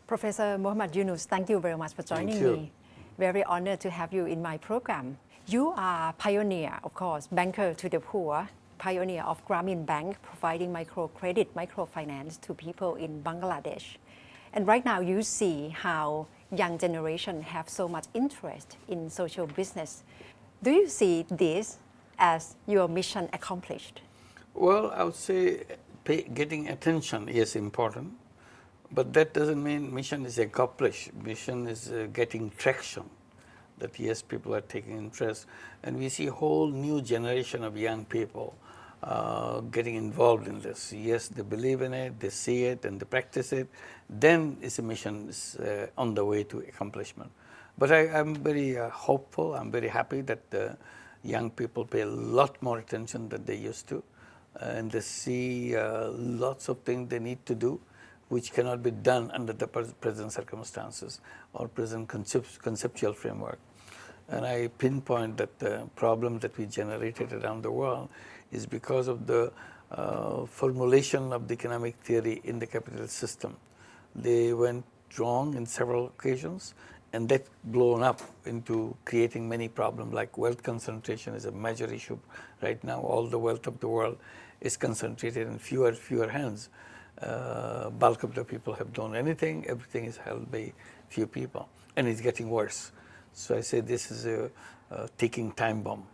Professor Muhammad Yunus, thank you very much for joining me. Very honored to have you in my program. You are pioneer, of course, banker to the poor, pioneer of Grameen Bank, providing microcredit, microfinance to people in Bangladesh. And right now you see how young generation have so much interest in social business. Do you see this as your mission accomplished? Well, I would say getting attention is important, but that doesn't mean mission is accomplished. Mission is getting traction, that yes, people are taking interest, and we see a whole new generation of young people getting involved in this. Yes, they believe in it, they see it, and they practice it. Then it's a mission is on the way to accomplishment. But I'm very hopeful. I'm very happy that the young people pay a lot more attention than they used to, and they see lots of things they need to do, which cannot be done under the present circumstances or present conceptual framework. And I pinpoint that the problem that we generated around the world is because of the formulation of the economic theory in the capitalist system. They went wrong in several occasions, and that blown up into creating many problems, like wealth concentration is a major issue right now. All the wealth of the world is concentrated in fewer hands. Bulk of the people have done anything, everything is held by few people, and it's getting worse. So I say this is a ticking time bomb.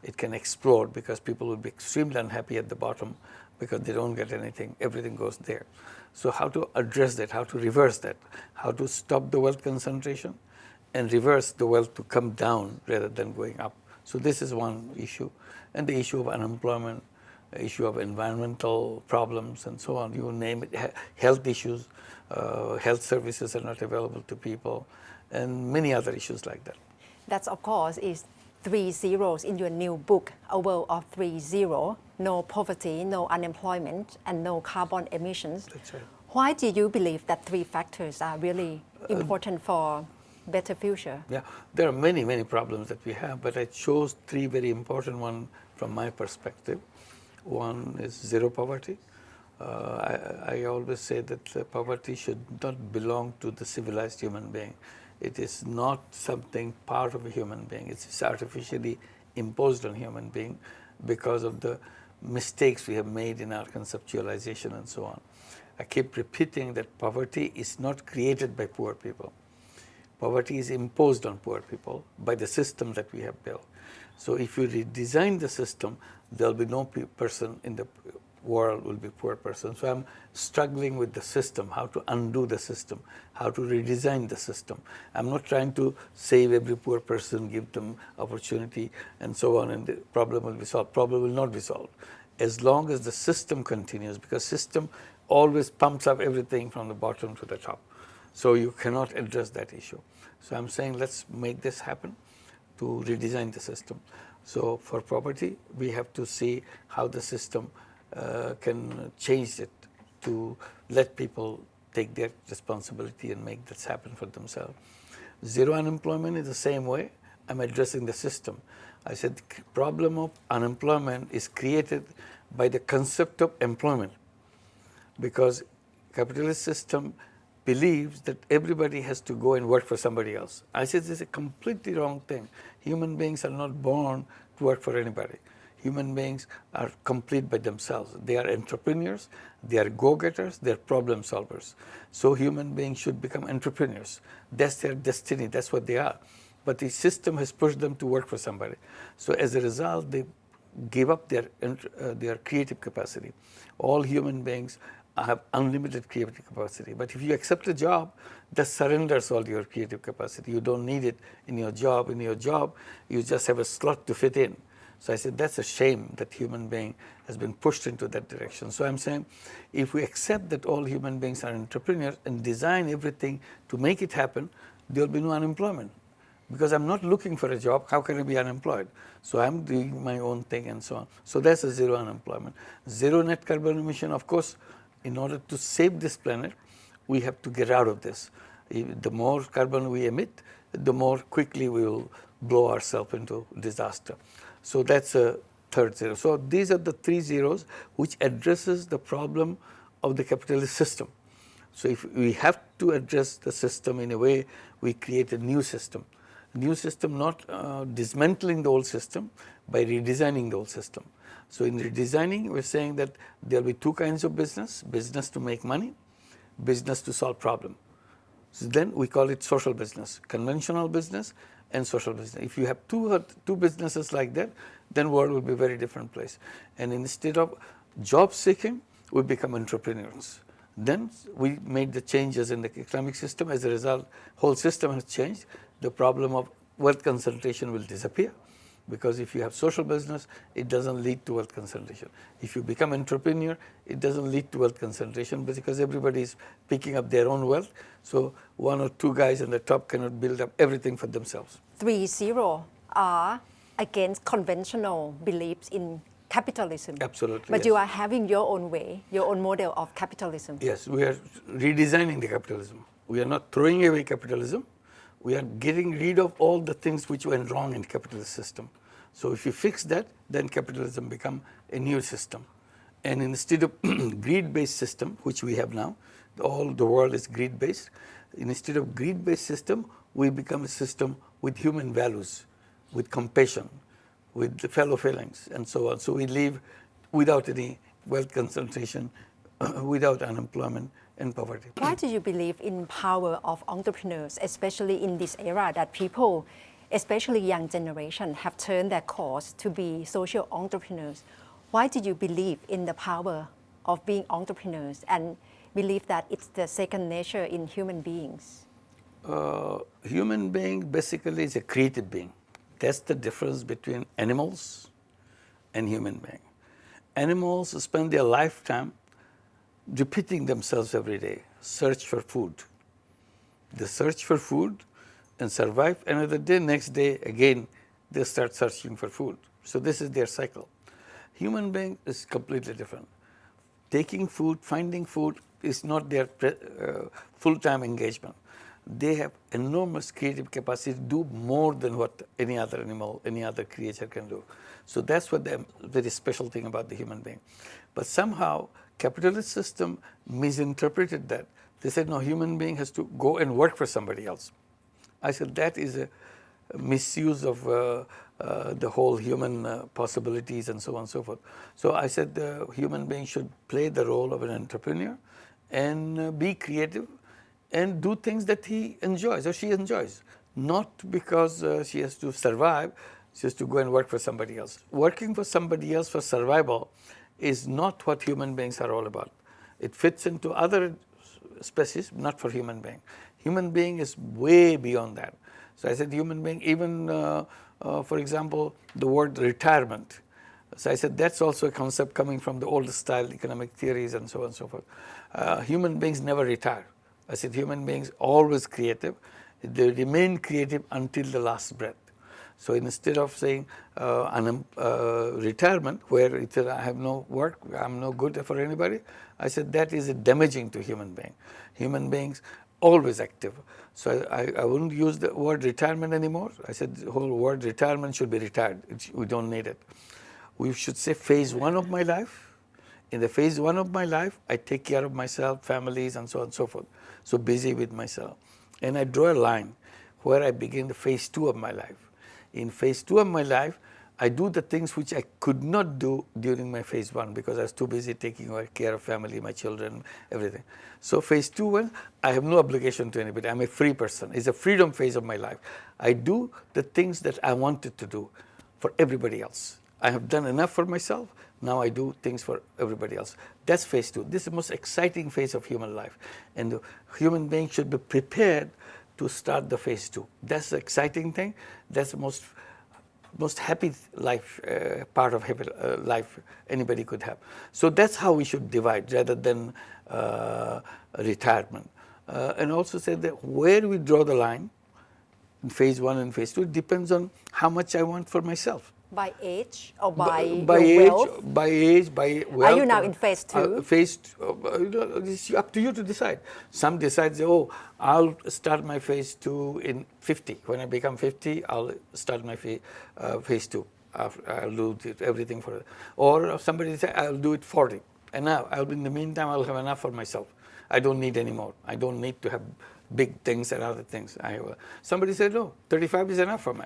It can explode because people will be extremely unhappy at the bottom because they don't get anything, everything goes there. So how to address that, how to reverse that, how to stop the wealth concentration and reverse the wealth to come down rather than going up. So this is one issue. And the issue of unemployment, the issue of environmental problems and so on, you name it, health issues, health services are not available to people, and many other issues like that. That, of course, is 3 zeros in your new book, A World of 3-0, no poverty, no unemployment, and no carbon emissions. That's right. Why do you believe that 3 factors are really important for better future? Yeah, there are many, many problems that we have, but I chose 3 very important ones from my perspective. One is zero poverty. I always say that poverty should not belong to the civilized human being. It is not something part of a human being. It's artificially imposed on human being because of the mistakes we have made in our conceptualization and so on. I keep repeating that poverty is not created by poor people. Poverty is imposed on poor people by the system that we have built. So if you redesign the system, there'll be no person in the world will be poor person. So I'm struggling with the system, how to undo the system, how to redesign the system. I'm not trying to save every poor person, give them opportunity and so on, and the problem will be solved. Problem will not be solved as long as the system continues, because system always pumps up everything from the bottom to the top. So you cannot address that issue. So I'm saying let's make this happen to redesign the system. So for poverty, we have to see how the system can change it to let people take their responsibility and make this happen for themselves. Zero unemployment is the same way. I'm addressing the system. I said the problem of unemployment is created by the concept of employment, because capitalist system believes that everybody has to go and work for somebody else. I said this is a completely wrong thing. Human beings are not born to work for anybody. Human beings are complete by themselves. They are entrepreneurs, they are go-getters, they are problem solvers. So human beings should become entrepreneurs. That's their destiny, that's what they are. But the system has pushed them to work for somebody. So as a result, they give up their creative capacity. All human beings have unlimited creative capacity. But if you accept a job, that surrenders all your creative capacity. You don't need it in your job. In your job, you just have a slot to fit in. So I said, that's a shame that human being has been pushed into that direction. So I'm saying, if we accept that all human beings are entrepreneurs and design everything to make it happen, there will be no unemployment. Because I'm not looking for a job, how can I be unemployed? So I'm doing my own thing and so on. So that's a zero unemployment. Zero net carbon emission, of course, in order to save this planet, we have to get out of this. The more carbon we emit, the more quickly we will blow ourselves into disaster. So that's a third zero. So these are the 3 zeros which addresses the problem of the capitalist system. So if we have to address the system in a way, we create a new system. A new system, not dismantling the old system, by redesigning the old system. So in redesigning, we're saying that there'll be two kinds of business: business to make money, business to solve problem. So then we call it social business, conventional business and social business. If you have two businesses like that, then world will be a very different place. And instead of job seeking, we become entrepreneurs. Then we made the changes in the economic system. As a result, whole system has changed. The problem of wealth concentration will disappear, because if you have social business, it doesn't lead to wealth concentration. If you become entrepreneur, it doesn't lead to wealth concentration, because everybody is picking up their own wealth. So one or two guys on the top cannot build up everything for themselves. 3-0 are against conventional beliefs in capitalism. Absolutely. But yes. you are having your own way, your own model of capitalism. Yes, we are redesigning the capitalism. We are not throwing away capitalism. We are getting rid of all the things which went wrong in the capitalist system. So if you fix that, then capitalism become a new system. And instead of greed-based system, which we have now, all the world is greed-based. Instead of greed-based system, we become a system with human values, with compassion, with the fellow feelings, and so on. So we live without any wealth concentration, without unemployment and poverty. Why do you believe in power of entrepreneurs, especially in this era that people, especially young generation, have turned their course to be social entrepreneurs? Why do you believe in the power of being entrepreneurs and believe that it's the second nature in human beings? Human being basically is a creative being. That's the difference between animals and human being. Animals spend their lifetime repeating themselves every day, search for food. They search for food and survive another day, next day again they start searching for food. So this is their cycle. Human being is completely different. Taking food, finding food is not their full-time engagement. They have enormous creative capacity to do more than what any other animal, any other creature can do. So that's what the very special thing about the human being. But somehow, capitalist system misinterpreted that. They said, no, human being has to go and work for somebody else. I said, that is a misuse of the whole human possibilities and so on and so forth. So I said the human being should play the role of an entrepreneur and be creative and do things that he enjoys or she enjoys. Not because she has to survive, she has to go and work for somebody else. Working for somebody else for survival is not what human beings are all about. It fits into other species, not for human being. Human being is way beyond that. So I said human being, even for example, the word retirement. So I said that's also a concept coming from the old style economic theories and so on and so forth. Human beings never retire. I said human beings always creative. They remain creative until the last breath. So instead of saying retirement, where it says I have no work, I'm no good for anybody, I said that is damaging to human being. Human beings always active. So I wouldn't use the word retirement anymore. I said the whole word retirement should be retired. We don't need it. We should say phase one of my life. In the phase one of my life, I take care of myself, families, and so on and so forth. So busy with myself. And I draw a line where I begin the phase two of my life. In phase two of my life, I do the things which I could not do during my phase one because I was too busy taking care of family, my children, everything. So phase two, I have no obligation to anybody. I'm a free person. It's a freedom phase of my life. I do the things that I wanted to do for everybody else. I have done enough for myself. Now I do things for everybody else. That's phase two. This is the most exciting phase of human life. And the human being should be prepared to start the phase two. That's the exciting thing. That's the most happy life, part of happy life anybody could have. So that's how we should divide rather than retirement. And also say that where we draw the line in phase one and phase two, it depends on how much I want for myself. By age or by age, wealth? by age, by wealth. Are you now in phase two? It's up to you to decide. Some decide, oh, I'll start my phase two in 50. When I become 50, I'll start my phase two. I'll do everything for it. Or somebody say, I'll do it 40. And now, in the meantime, I'll have enough for myself. I don't need any more. I don't need to have big things and other things. Somebody said, no, 35 is enough for me.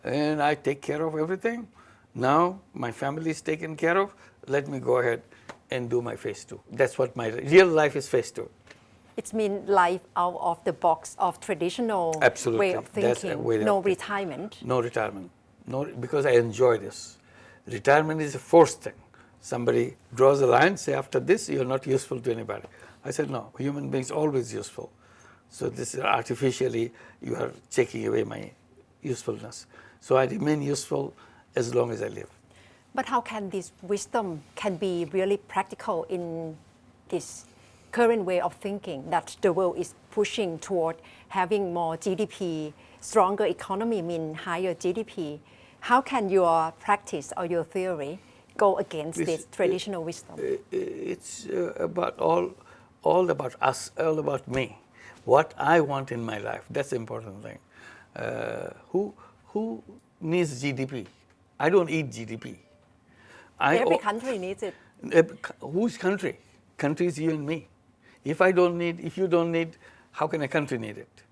And I take care of everything. Now my family is taken care of. Let me go ahead and do my phase 2. That's what my real life is, phase 2. It's mean life out of the box of traditional Absolutely. way of That's thinking. a way No of retirement. No retirement. No, because I enjoy this. Retirement is a forced thing. Somebody draws a line, say after this you're not useful to anybody. I said no, human beings always useful. So this is artificially you are taking away my usefulness. So I remain useful as long as I live. But how can this wisdom can be really practical in this current way of thinking that the world is pushing toward having more GDP, stronger economy mean higher GDP? How can your practice or your theory go against this traditional wisdom? It's about all about us, all about me. What I want in my life, that's the important thing. Who needs GDP? I don't eat GDP. Every country needs it. Whose country? Country is you and me. If you don't need, how can a country need it?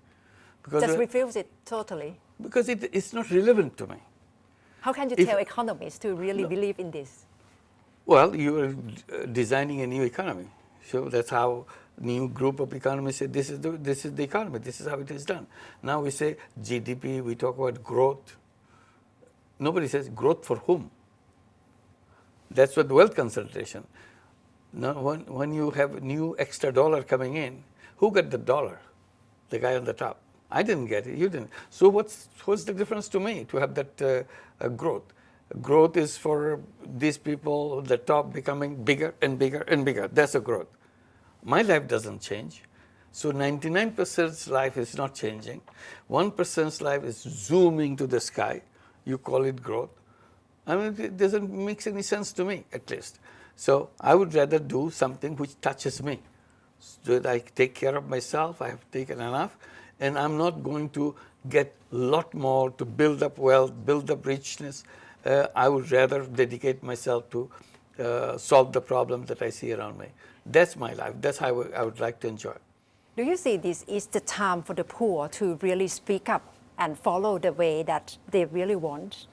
Because Just refuse it totally. Because it's not relevant to me. How can you tell economists to really believe in this? Well, you are designing a new economy. So that's how new group of economists say this is the economy, this is how it is done. Now we say GDP, we talk about growth. Nobody says growth for whom? That's what wealth concentration. Now when you have new extra dollar coming in, who got the dollar? The guy on the top. I didn't get it, you didn't. So what's the difference to me to have that growth? Growth is for these people, the top becoming bigger and bigger and bigger. That's a growth. My life doesn't change. So 99%'s life is not changing. 1%'s life is zooming to the sky. You call it growth. I mean, it doesn't make any sense to me, at least. So I would rather do something which touches me. So that I take care of myself, I have taken enough, and I'm not going to get a lot more to build up wealth, build up richness. I would rather dedicate myself to solve the problems that I see around me. That's my life. That's how I would like to enjoy. Do you see this is the time for the poor to really speak up and follow the way that they really want?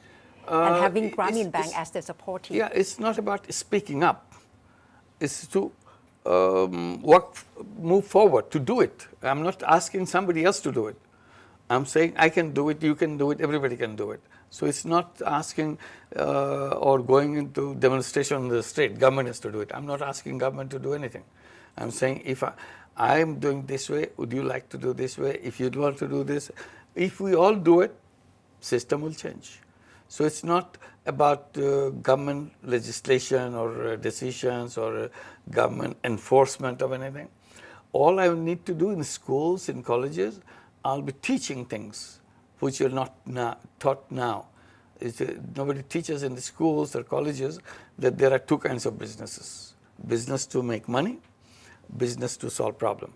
And having Grameen Bank as the support team? Yeah, it's not about speaking up. It's to move forward, to do it. I'm not asking somebody else to do it. I'm saying I can do it, you can do it, everybody can do it. So it's not asking or going into demonstration on the street, government has to do it. I'm not asking government to do anything. I'm saying if I'm doing this way, would you like to do this way? If you'd want to do this, if we all do it, system will change. So it's not about government legislation or decisions or government enforcement of anything. All I need to do in schools, in colleges, I'll be teaching things which are not taught now. Nobody teaches in the schools or colleges that there are two kinds of businesses. Business to make money, business to solve problems.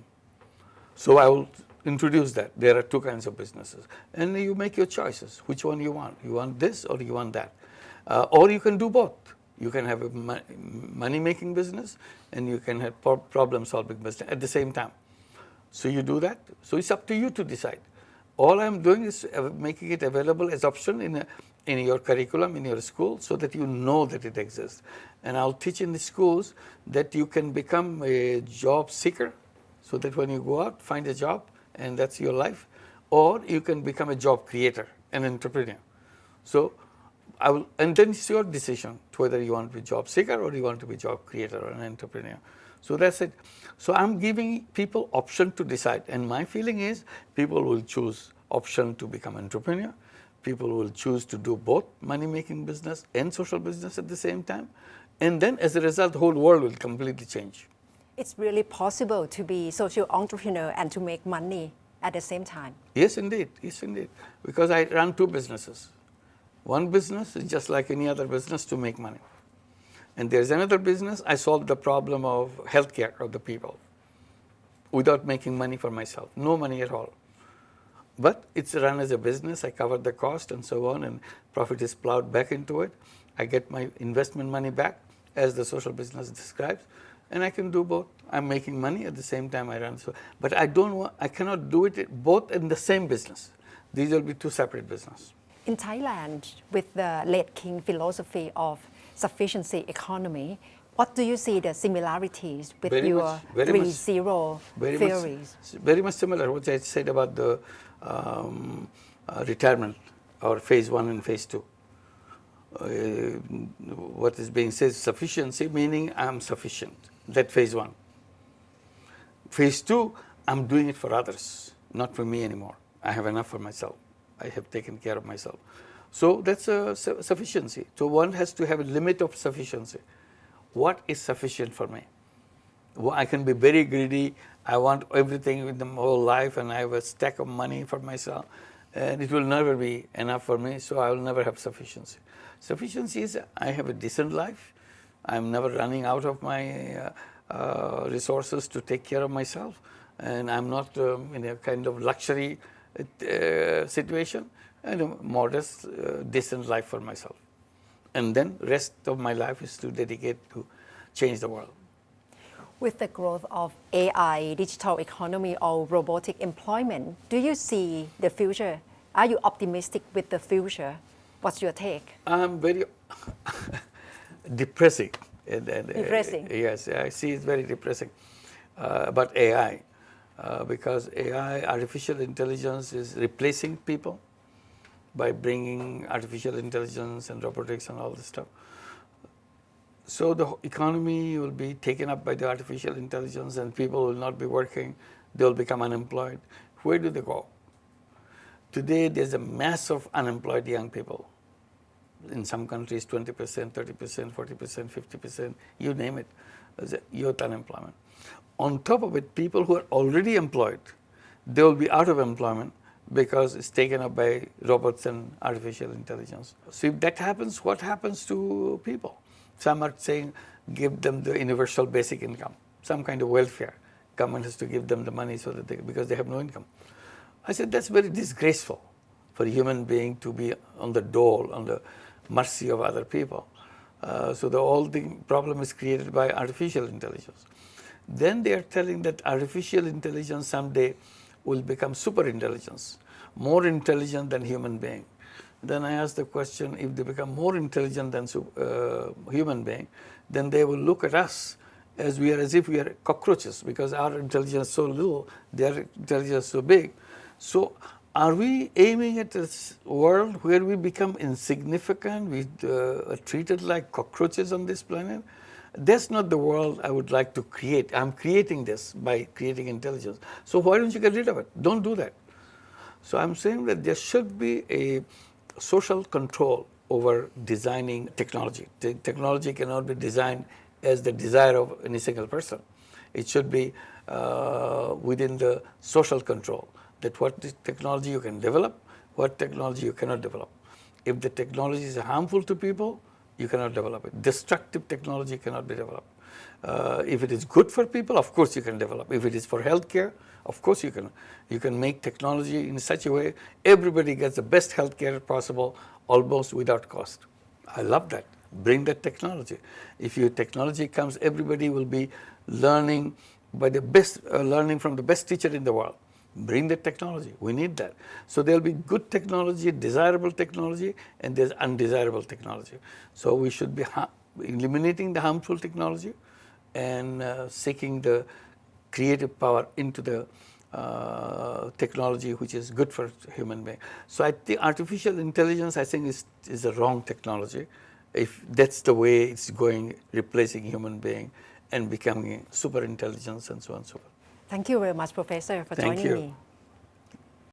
So I will introduce that. There are two kinds of businesses. And you make your choices, which one you want. You want this or you want that. Or you can do both. You can have a money-making business and you can have problem-solving business at the same time. So you do that. So it's up to you to decide. All I'm doing is making it available as option in your curriculum, in your school, so that you know that it exists. And I'll teach in the schools that you can become a job seeker, so that when you go out, find a job, and that's your life. Or you can become a job creator, an entrepreneur. So and then it's your decision whether you want to be a job seeker or you want to be a job creator or an entrepreneur. So that's it. So I'm giving people option to decide. And my feeling is people will choose option to become entrepreneur. People will choose to do both money-making business and social business at the same time. And then as a result, the whole world will completely change. It's really possible to be social entrepreneur and to make money at the same time. Yes, indeed. Yes, indeed. Because I run two businesses. One business is just like any other business to make money. And there's another business, I solve the problem of healthcare of the people without making money for myself. No money at all. But it's run as a business. I cover the cost and so on, and profit is plowed back into it. I get my investment money back, as the social business describes. and I can do both. I'm making money at the same time I run. So, but I cannot do it both in the same business. These will be two separate businesses. In Thailand, with the late King philosophy of sufficiency economy, what do you see the similarities with your 3-0 theories? Very much similar what I said about the retirement, or phase 1 and phase 2. What is being said, sufficiency, meaning I'm sufficient. That phase 1. Phase 2, I'm doing it for others, not for me anymore. I have enough for myself. I have taken care of myself. So that's a sufficiency. So one has to have a limit of sufficiency. What is sufficient for me? Well, I can be very greedy. I want everything with my whole life, and I have a stack of money for myself, and it will never be enough for me, so I will never have sufficiency. Sufficiency is I have a decent life. I'm never running out of my resources to take care of myself, and I'm not in a kind of luxury situation, and a modest, decent life for myself. And then rest of my life is to dedicate to change the world. With the growth of AI, digital economy, or robotic employment, do you see the future? Are you optimistic with the future? What's your take? I'm very depressing. Depressing? Yes, I see it's very depressing about AI. Because AI, artificial intelligence, is replacing people by bringing artificial intelligence and robotics and all this stuff. So the economy will be taken up by the artificial intelligence, and people will not be working. They will become unemployed. Where do they go? Today, there's a mass of unemployed young people. In some countries, 20%, 30%, 40%, 50%, you name it, as youth unemployment. On top of it, people who are already employed, they will be out of employment because it's taken up by robots and artificial intelligence. So if that happens, what happens to people? Some are saying give them the universal basic income, some kind of welfare. Government has to give them the money so that because they have no income. I said that's very disgraceful for a human being to be on the dole, on the mercy of other people. So all the problem is created by artificial intelligence. Then they are telling that artificial intelligence someday will become super intelligence, more intelligent than human being. Then I asked the question, if they become more intelligent than human being, then they will look at us as if we are cockroaches, because our intelligence is so little, their intelligence is so big. So are we aiming at a world where we become insignificant, we are treated like cockroaches on this planet? That's not the world I would like to create. I'm creating this by creating intelligence. So why don't you get rid of it? Don't do that. So I'm saying that there should be a social control over designing technology. Technology cannot be designed as the desire of any single person. It should be within the social control, that what technology you can develop, what technology you cannot develop. If the technology is harmful to people, you cannot develop it. Destructive technology cannot be developed. If it is good for people, of course you can develop. If it is for healthcare, of course you can. You can make technology in such a way everybody gets the best healthcare possible, almost without cost. I love that. Bring that technology. If your technology comes, everybody will be learning by the best, learning from the best teacher in the world. Bring the technology. We need that. So there'll be good technology, desirable technology, and there's undesirable technology. So we should be eliminating the harmful technology and seeking the creative power into the technology which is good for human being. So I think artificial intelligence, I think, is a wrong technology. If that's the way it's going, replacing human being and becoming super intelligence and so on and so forth. Thank you very much, Professor, for joining me.